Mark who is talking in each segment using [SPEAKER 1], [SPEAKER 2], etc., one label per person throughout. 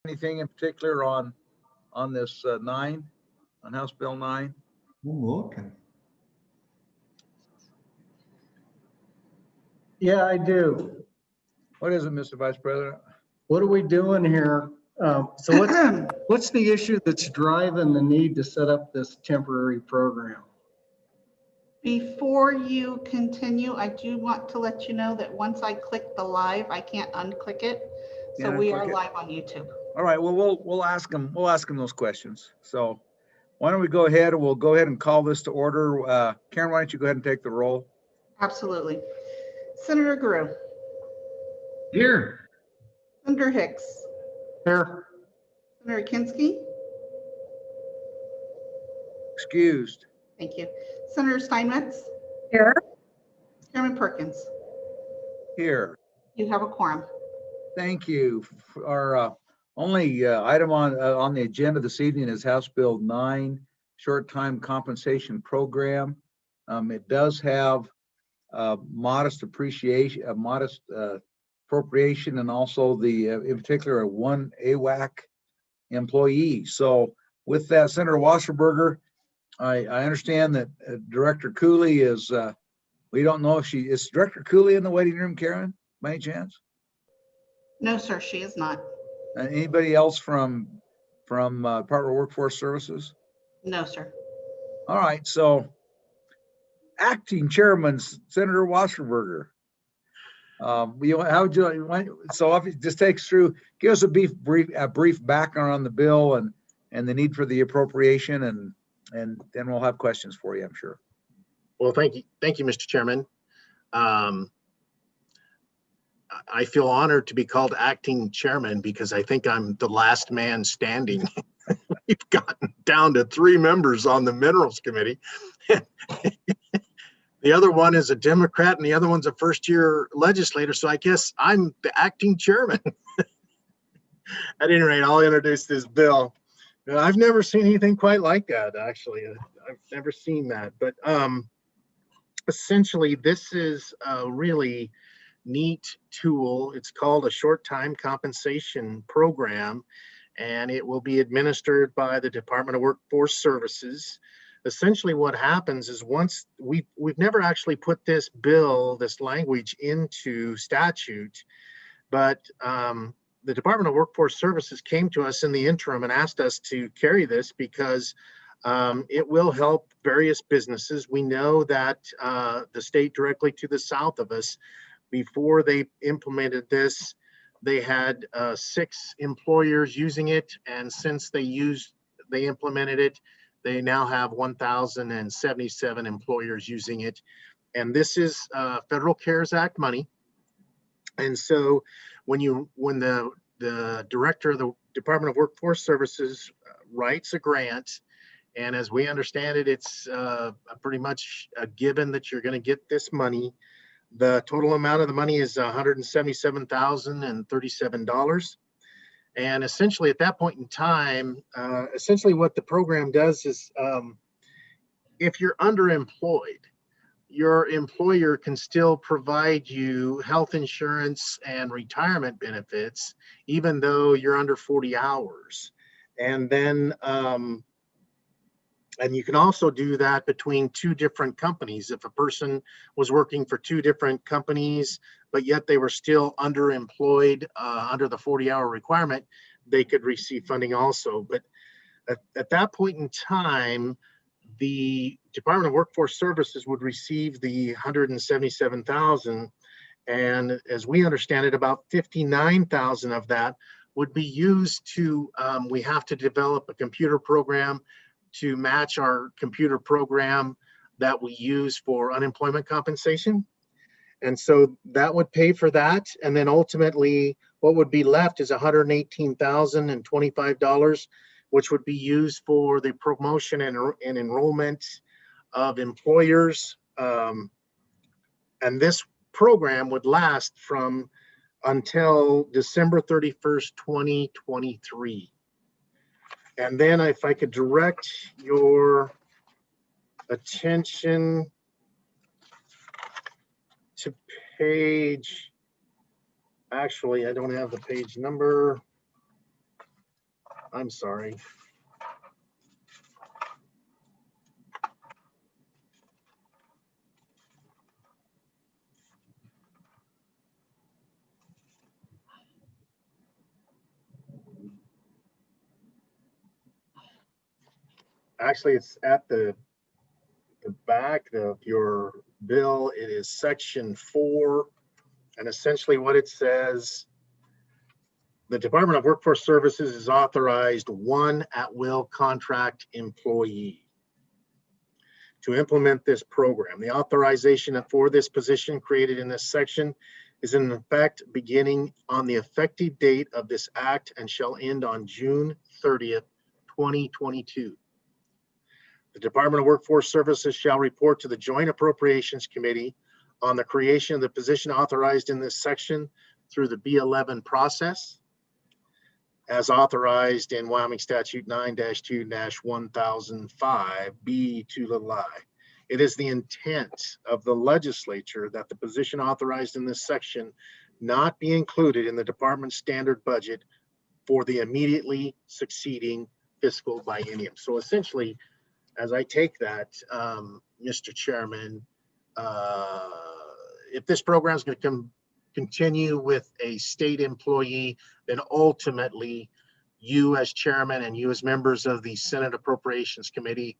[SPEAKER 1] anything in particular on this 9, on House Bill 9?
[SPEAKER 2] I'm looking.
[SPEAKER 3] Yeah, I do.
[SPEAKER 1] What is it, Mr. Vice President?
[SPEAKER 3] What are we doing here? So what's the issue that's driving the need to set up this temporary program?
[SPEAKER 4] Before you continue, I do want to let you know that once I click the live, I can't unclick it. So we are live on YouTube.
[SPEAKER 1] All right. Well, we'll ask them. We'll ask them those questions. So why don't we go ahead and we'll go ahead and call this to order. Karen, why don't you go ahead and take the roll?
[SPEAKER 4] Absolutely. Senator Grew.
[SPEAKER 2] Here.
[SPEAKER 4] Senator Hicks.
[SPEAKER 3] Here.
[SPEAKER 4] Senator Kinski.
[SPEAKER 1] Excused.
[SPEAKER 4] Thank you. Senator Steinmetz.
[SPEAKER 5] Here.
[SPEAKER 4] Chairman Perkins.
[SPEAKER 1] Here.
[SPEAKER 4] You have a quorum.
[SPEAKER 1] Thank you. Our only item on the agenda this evening is House Bill 9, Short-Time Compensation Program. It does have modest appreciation, a modest appropriation, and also the, in particular, one AWAC employee. So with that, Senator Wasserberger, I understand that Director Cooley is, we don't know if is Director Cooley in the waiting room, Karen, by any chance?
[SPEAKER 4] No, sir, she is not.
[SPEAKER 1] Anybody else from Department of Workforce Services?
[SPEAKER 4] No, sir.
[SPEAKER 1] All right, so Acting Chairman Senator Wasserberger. How would you, so if you just take us through, give us a brief background on the bill and the need for the appropriation, and then we'll have questions for you, I'm sure.
[SPEAKER 6] Well, thank you, Mr. Chairman. I feel honored to be called acting chairman because I think I'm the last man standing. We've gotten down to 3 members on the Minerals Committee. The other one is a Democrat and the other one's a first-year legislator, so I guess I'm the acting chairman. At any rate, I'll introduce this bill. I've never seen anything quite like that, actually. I've never seen that, but essentially this is a really neat tool. It's called a short-time compensation program, and it will be administered by the Department of Workforce Services. Essentially what happens is once we've never actually put this language into statute, but the Department of Workforce Services came to us in the interim and asked us to carry this because it will help various businesses. We know that the state directly to the south of us, before they implemented this, they had 6 employers using it, and since they implemented it, they now have 1,077 employers using it. And this is Federal CARES Act money. And so when the director of the Department of Workforce Services writes a grant, and as we understand it, it's pretty much a given that you're going to get this money. The total amount of the money is $177,037. And essentially at that point in time, essentially what the program does is if you're underemployed, your employer can still provide you health insurance and retirement benefits, even though you're under 40 hours. And then, and you can also do that between 2 different companies. If a person was working for 2 different companies, but yet they were still underemployed under the 40-hour requirement, they could receive funding also. But at that point in time, the Department of Workforce Services would receive the $177,000, and as we understand it, about $59,000 of that would be used to. We have to develop a computer program to match our computer program that we use for unemployment compensation, and so that would pay for that. And then ultimately, what would be left is $118,025, which would be used for the promotion and enrollment of employers. And this program would last until December 31st, 2023. And then if I could direct your attention to page, actually, I don't have the page number. I'm sorry. Actually, it's at the back of your bill. It is section 4. And essentially what it says, the Department of Workforce Services is authorized one at-will contract employee to implement this program. The authorization for this position created in this section is in effect beginning on the effective date of this act and shall end on June 30th, 2022. The Department of Workforce Services shall report to the Joint Appropriations Committee on the creation of the position authorized in this section through the B11 process, as authorized in Wyoming Statute 9-2-1005 B2i. It is the intent of the legislature that the position authorized in this section not be included in the department's standard budget for the immediately succeeding fiscal biennium. So essentially, as I take that, Mr. Chairman, if this program is going to continue with a state employee, then ultimately you as chairman and you as members of the Senate Appropriations Committee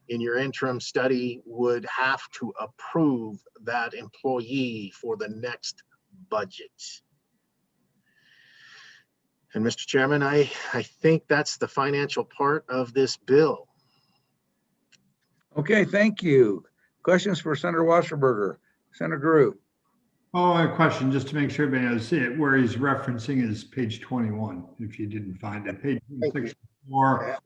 [SPEAKER 6] in your interim study would have to approve that employee for the next budget. And Mr. Chairman, I think that's the financial part of this bill.
[SPEAKER 1] Okay, thank you. Questions for Senator Wasserberger? Senator Drew?
[SPEAKER 2] Oh, a question, just to make sure everybody knows it, where he's referencing is page 21, if you didn't find it. Page 64,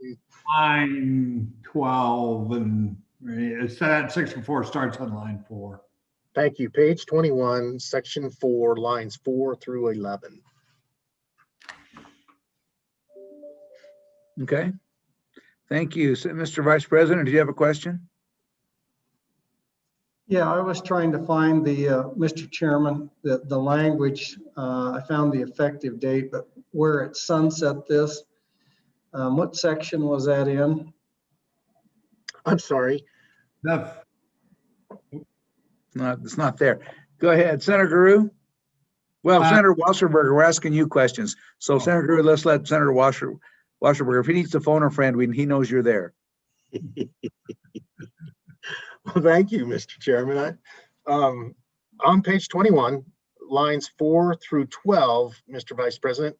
[SPEAKER 2] line 12, and it's that section 4 starts on line 4.
[SPEAKER 6] Thank you. Page 21, section 4, lines 4 through 11.
[SPEAKER 1] Okay. Thank you. So, Mr. Vice President, do you have a question?
[SPEAKER 3] Yeah, I was trying to find the, Mr. Chairman, the language. I found the effective date, but where it sunset this, what section was that in?
[SPEAKER 6] I'm sorry.
[SPEAKER 1] No, it's not there. Go ahead, Senator Guru. Well, Senator Wasserberger, we're asking you questions. So Senator Guru, let's let Senator Wasserberger, if he needs to phone a friend, he knows you're there.
[SPEAKER 6] Well, thank you, Mr. Chairman. On page 21, lines 4 through 12, Mr. Vice President,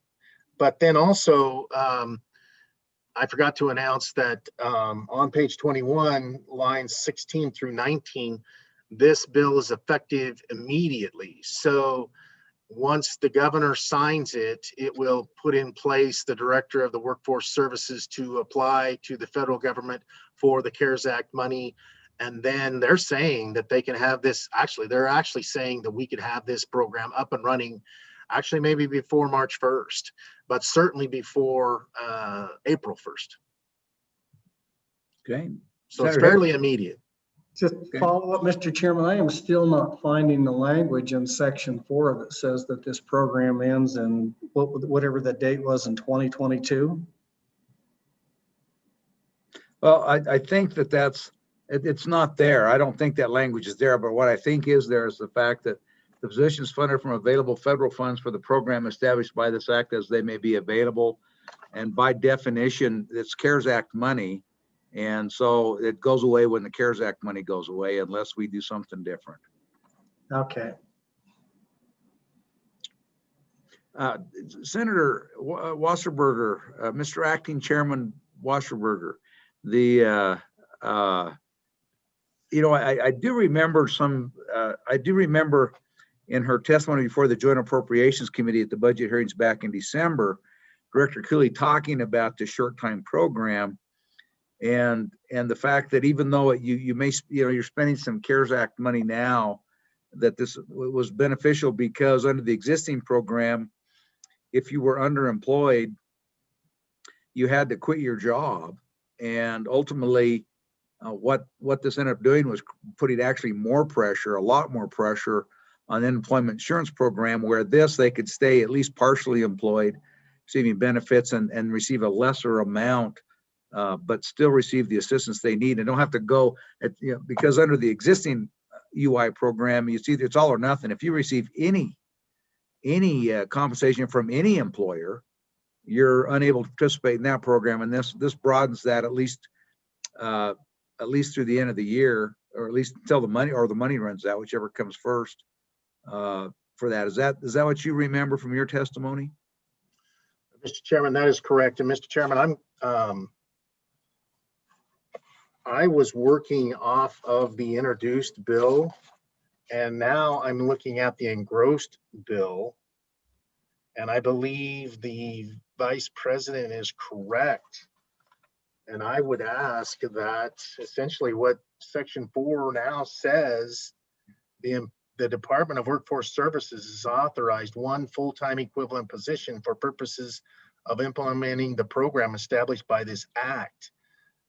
[SPEAKER 6] but then also I forgot to announce that on page 21, lines 16 through 19, this bill is effective immediately. So once the governor signs it, it will put in place the director of the workforce services to apply to the federal government for the CARES Act money. And then they're saying that they can have this, they're actually saying that we could have this program up and running, actually maybe before March 1st, but certainly before April 1st.
[SPEAKER 1] Okay.
[SPEAKER 6] So it's fairly immediate.
[SPEAKER 3] Just follow up, Mr. Chairman, I am still not finding the language in section 4 that says that this program ends in whatever the date was in 2022.
[SPEAKER 1] Well, I think it's not there. I don't think that language is there, but what I think is there is the fact that the position is funded from available federal funds for the program established by this act as they may be available. And by definition, it's CARES Act money. And so it goes away when the CARES Act money goes away unless we do something different.
[SPEAKER 3] Okay.
[SPEAKER 1] Senator Wasserberger, Mr. Acting Chairman Wasserberger, I do remember in her testimony before the Joint Appropriations Committee at the budget hearings back in December, Director Cooley talking about the short time program and the fact that even though you're spending some CARES Act money now, that this was beneficial because under the existing program, if you were underemployed, you had to quit your job. And ultimately, what this ended up doing was putting actually a lot more pressure on the unemployment insurance program, where they could stay at least partially employed receiving benefits and receive a lesser amount, but still receive the assistance they need and don't have to go at, because under the existing UI program, you see it's all or nothing. If you receive any compensation from any employer, you're unable to participate in that program. And this broadens that at least through the end of the year, or at least until the money runs out, whichever comes first, for that. Is that what you remember from your testimony?
[SPEAKER 6] Mr. Chairman, that is correct. And Mr. Chairman, I was working off of the introduced bill, and now I'm looking at the engrossed bill. And I believe the Vice President is correct. And I would ask that essentially what Section 4 now says, the Department of Workforce Services is authorized one full-time equivalent position for purposes of implementing the program established by this act.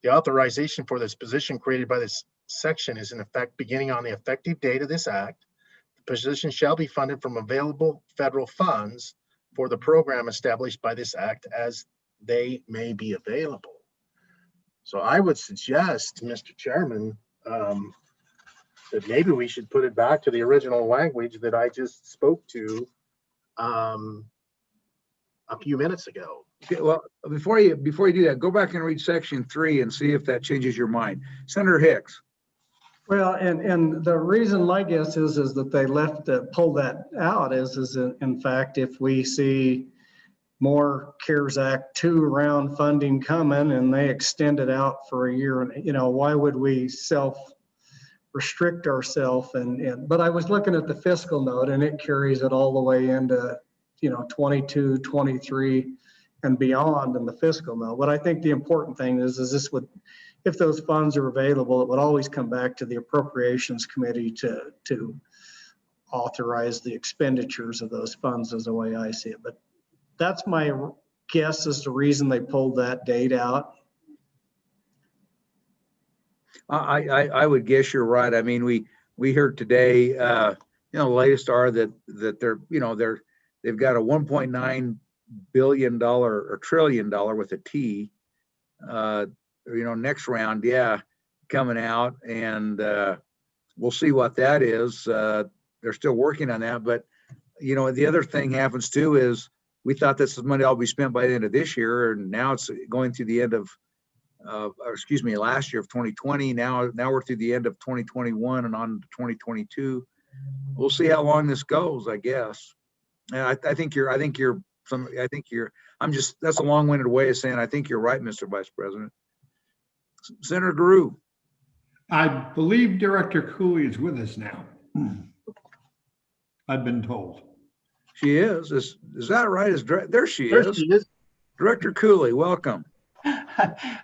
[SPEAKER 6] The authorization for this position created by this section is in effect beginning on the effective date of this act. The position shall be funded from available federal funds for the program established by this act as they may be available. So I would suggest, Mr. Chairman, that maybe we should put it back to the original language that I just spoke to a few minutes ago.
[SPEAKER 1] Okay, well, before you do that, go back and read Section 3 and see if that changes your mind. Senator Hicks.
[SPEAKER 3] Well, and the reason my guess is that they pulled that out is in fact, if we see more CARES Act 2 round funding coming and they extend it out for a year, and why would we restrict ourselves? But I was looking at the fiscal note and it carries it all the way into 22, 23 and beyond in the fiscal note. But I think the important thing is this would, if those funds are available, it would always come back to the Appropriations Committee to authorize the expenditures of those funds, is the way I see it. But that's my guess as the reason they pulled that date out.
[SPEAKER 1] I would guess you're right. I mean, we heard today, the latest are that they've got a $1.9 billion or trillion dollar with a T, next round, coming out, and we'll see what that is. They're still working on that, but the other thing happens too is we thought this money all be spent by the end of this year, and now it's going through the end of last year of 2020. Now we're through the end of 2021 and on to 2022. We'll see how long this goes, I guess. And that's a long-winded way of saying I think you're right, Mr. Vice President. Senator Guru.
[SPEAKER 2] I believe Director Cooley is with us now. I've been told.
[SPEAKER 1] She is. Is that right? There she
[SPEAKER 6] There she is.
[SPEAKER 1] Director Cooley, welcome.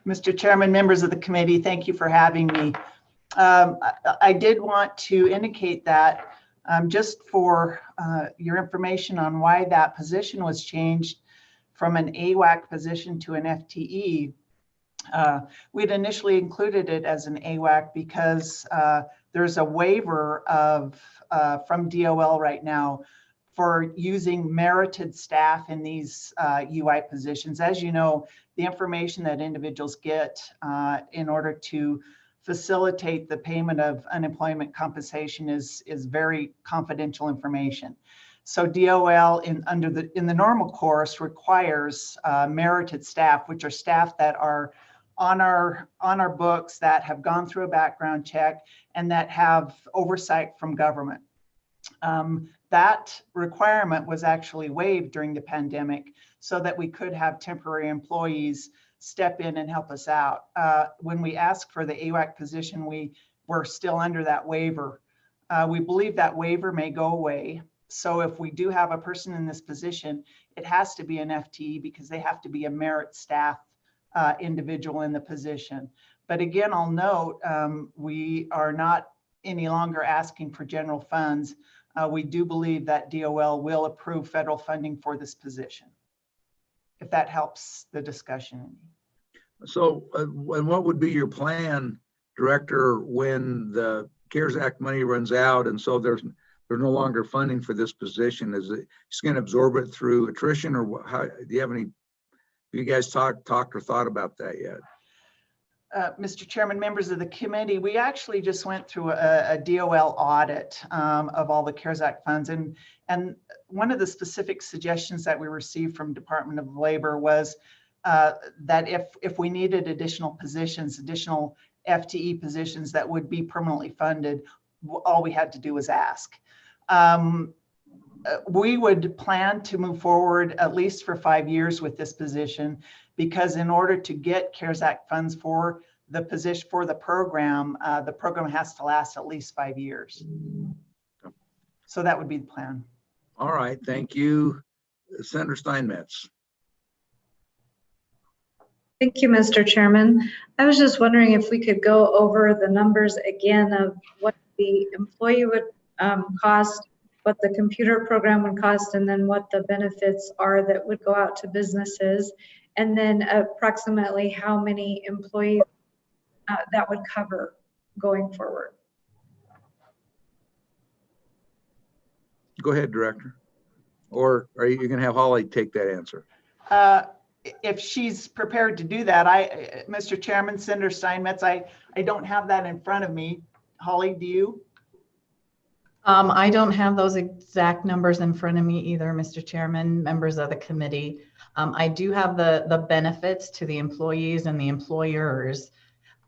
[SPEAKER 5] Mr. Chairman, members of the committee, thank you for having me. I did want to indicate that just for your information on why that position was changed from an AWAC position to an FTE. We'd initially included it as an AWAC because there's a waiver from DOL right now for using merited staff in these UI positions. As you know, the information that individuals get in order to facilitate the payment of unemployment compensation is very confidential information. So DOL in the normal course requires merited staff, which are staff that are on our books, that have gone through a background check and that have oversight from government. That requirement was actually waived during the pandemic so that we could have temporary employees step in and help us out. When we asked for the AWAC position, we were still under that waiver. We believe that waiver may go away. So if we do have a person in this position, it has to be an FTE because they have to be a merit staff individual in the position. But again, I'll note, we are not any longer asking for general funds. We do believe that DOL will approve federal funding for this position, if that helps the discussion.
[SPEAKER 1] So, and what would be your plan, Director, when the CARES Act money runs out, and so there's there's no longer funding for this position? Is it just going to absorb it through attrition, or how, do you have any, have you guys talked or thought about that yet?
[SPEAKER 5] Mr. Chairman, members of the committee, we actually just went through a DOL audit of all the CARES Act funds. And one of the specific suggestions that we received from Department of Labor was that if we needed additional positions, additional FTE positions that would be permanently funded, all we had to do was ask. We would plan to move forward at least for 5 years with this position, because in order to get CARES Act funds for the position for the program has to last at least 5 years. So that would be the plan.
[SPEAKER 1] All right, thank you. Senator Steinmetz.
[SPEAKER 7] Thank you, Mr. Chairman. I was just wondering if we could go over the numbers again of what the employee would cost, what the computer program would cost, and then what the benefits are that would go out to businesses, and then approximately how many employees that would cover going forward.
[SPEAKER 1] Go ahead, Director. Or are you going to have Holly take that answer?
[SPEAKER 5] If she's prepared to do that, Mr. Chairman, Senator Steinmetz, I don't have that in front of me. Holly, do you?
[SPEAKER 8] I don't have those exact numbers in front of me either, Mr. Chairman, members of the committee. I do have the benefits to the employees and the employers.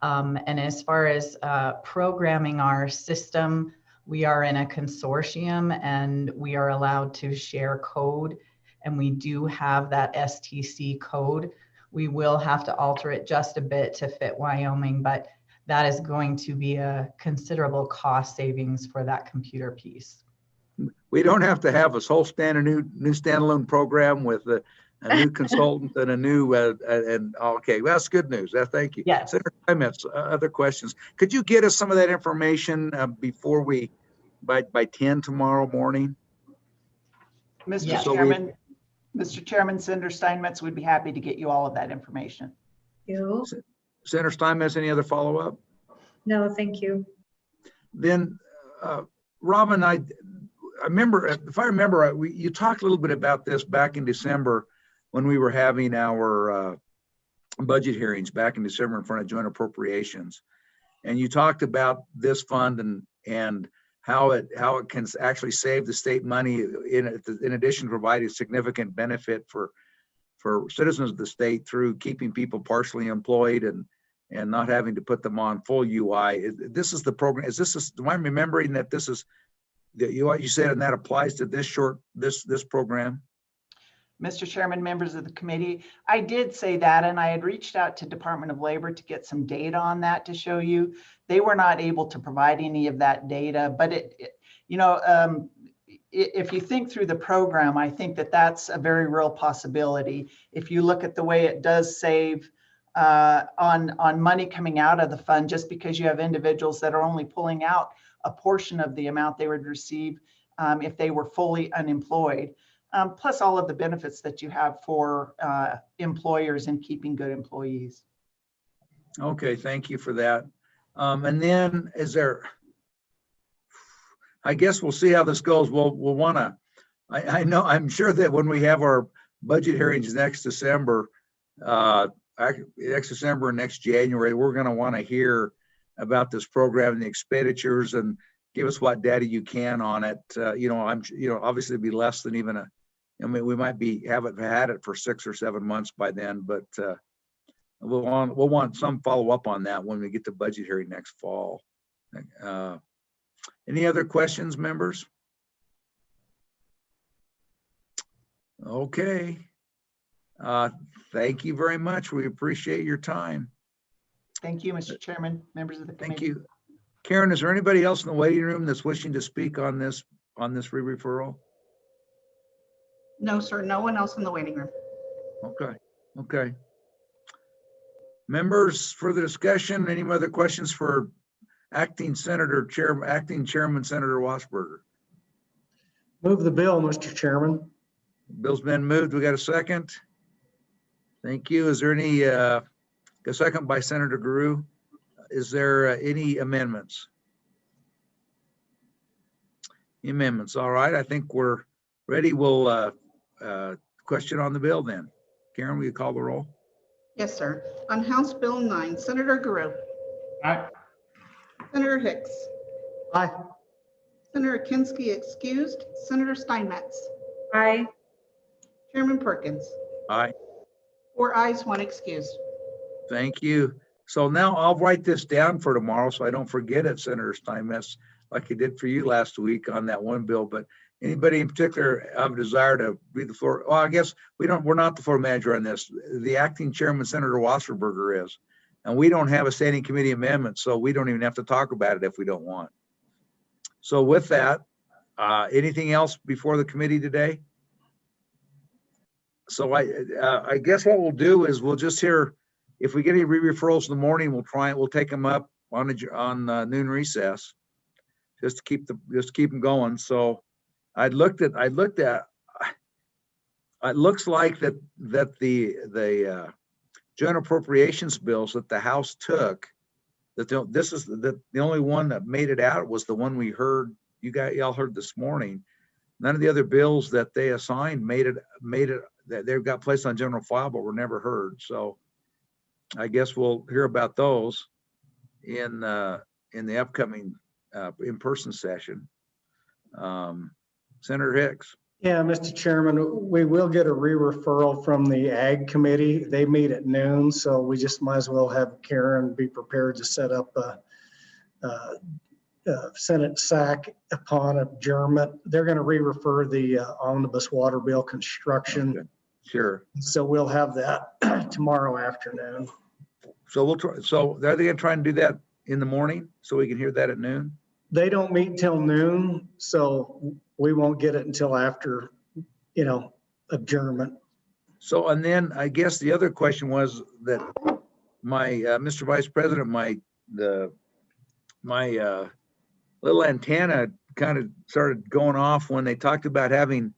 [SPEAKER 8] And as far as programming our system, we are in a consortium and we are allowed to share code, and we do have that STC code. We will have to alter it just a bit to fit Wyoming, but that is going to be a considerable cost savings for that computer piece.
[SPEAKER 1] We don't have to have a whole new standalone program with a new consultant and a new okay, well, that's good news. Thank you.
[SPEAKER 8] Yes.
[SPEAKER 1] Senator Steinmetz, other questions? Could you get us some of that information before by 10 tomorrow morning?
[SPEAKER 5] Mr.
[SPEAKER 8] Yes.
[SPEAKER 5] Chairman, Mr. Chairman, Senator Steinmetz would be happy to get you all of that information.
[SPEAKER 7] You?
[SPEAKER 1] Senator Steinmetz, any other follow-up?
[SPEAKER 7] No, thank you.
[SPEAKER 1] Then, Robin, I remember, if I remember, you talked a little bit about this back in December when we were having our budget hearings back in December in front of Joint Appropriations, and you talked about this fund and how it can actually save the state money in addition to providing significant benefit for citizens of the state through keeping people partially employed and not having to put them on full UI. This is the program. Am I remembering that this is what you said, and that applies to this program?
[SPEAKER 5] Mr. Chairman, members of the committee, I did say that, and I had reached out to Department of Labor to get some data on that to show you. They were not able to provide any of that data, but if you think through the program, I think that that's a very real possibility. If you look at the way it does save on money coming out of the fund, just because you have individuals that are only pulling out a portion of the amount they would receive if they were fully unemployed, plus all of the benefits that you have for employers in keeping good employees.
[SPEAKER 1] Okay, thank you for that. And then I guess we'll see how this goes. We'll want to, I'm sure that when we have our budget hearings next December and next January, we're going to want to hear about this program and the expenditures and give us what data you can on it. Obviously it'd be less than even we might haven't had it for 6 or 7 months by then, but we'll want some follow up on that when we get to budget hearing next fall. Any other questions, members? Okay. Thank you very much. We appreciate your time.
[SPEAKER 5] Thank you, Mr. Chairman, members of the committee.
[SPEAKER 1] Thank you. Karen, is there anybody else in the waiting room that's wishing to speak on this re-referral?
[SPEAKER 4] No, sir, no one else in the waiting room.
[SPEAKER 1] Okay. Members, further discussion? Any other questions for Acting Chairman Senator Wasberger?
[SPEAKER 3] Move the bill, Mr. Chairman.
[SPEAKER 1] Bill's been moved. We got a second. Thank you. Is there a second by Senator Guru? Is there any amendments? amendments. All right, I think we're ready. We'll question on the bill then. Karen, will you call the roll?
[SPEAKER 4] Yes, sir. On House Bill 9, Senator Guru,
[SPEAKER 2] Aye.
[SPEAKER 4] Senator Hicks,
[SPEAKER 3] Aye.
[SPEAKER 4] Senator Kinsky excused, Senator Steinmetz,
[SPEAKER 7] Aye.
[SPEAKER 4] Chairman Perkins.
[SPEAKER 1] Aye.
[SPEAKER 4] 4 ayes, 1 excused.
[SPEAKER 1] Thank you. So now I'll write this down for tomorrow so I don't forget it, Senator Steinmetz, like I did for you last week on that one bill. But anybody in particular have a desire to read the floor? Well, I guess we're not the floor manager on this. The acting chairman, Senator Wasserberger, is. And we don't have a standing committee amendment, so we don't even have to talk about it if we don't want. So with that, anything else before the committee today? So I guess what we'll do is we'll just hear, if we get any re-referrals in the morning, we'll take them up on noon recess, just to keep them going. So it looks like that the joint appropriations bills that the House took, the only one that made it out was the one we heard, y'all heard this morning. None of the other bills that they assigned made it that they've got placed on general file, but were never heard. So I guess we'll hear about those in the upcoming in-person session. Senator Hicks.
[SPEAKER 3] Yeah, Mr. Chairman, we will get a re-referral from the Ag Committee. They meet at noon, so we just might as well have Karen be prepared to set up a Senate SAC upon adjournment. They're going to re-refer the omnibus water bill construction.
[SPEAKER 1] Okay. Sure.
[SPEAKER 3] So we'll have that tomorrow afternoon.
[SPEAKER 1] So we'll try. So are they going to try and do that in the morning so we can hear that at noon?
[SPEAKER 3] They don't meet till noon, so we won't get it until after, adjournment.
[SPEAKER 1] So, and then I guess the other question was that my, Mr. Vice President, my little antenna kind of started going off when they talked about having